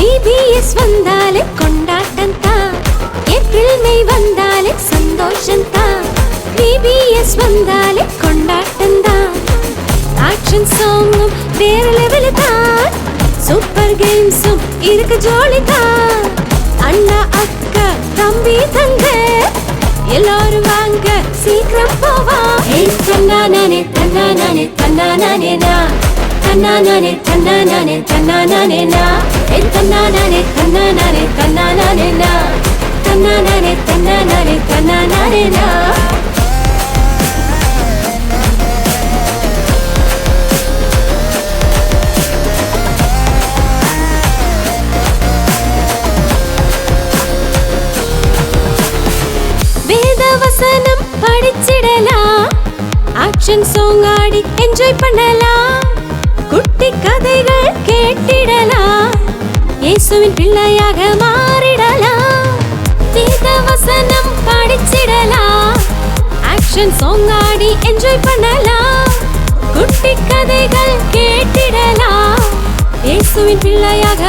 VBS வந்தாலே கொண்டாட்டம் தான், ஏப்ரல் மே வந்தாலே சந்தோஷம் தான். VBS வந்தாலே கொண்டாட்டம் தான், ஆக்ஷன் சாங்கும் வேற லெவல் தான், சூப்பர் கேம்ஸும் இருக்கு ஜோலி தான். அண்ணா அக்கா தம்பி தங்க எல்லாரும் வாங்க சீக்கிரம் போவோம். தன்னானே தன்னானே தன்னானே நா, தன்னானே தன்னானே தன்னானே நா, தன்னானே தன்னானே தன்னானே நா, தன்னானே தன்னானே தன்னானே நா. வேதவசனம் படிச்சிடலாம், ஆக்ஷன் சாங் ஆடி என்ஜாய் பண்ணலாம், குட்டி கதைகள் கேட்டிடலாம், இயேசுவின் பிள்ளையாக மாறிடலாம். வேதவசனம் படிச்சிடலாம், ஆக்ஷன் சாங் ஆடி என்ஜாய் பண்ணலாம், குட்டி கதைகள் கேட்டிடலாம், இயேசுவின் பிள்ளையாக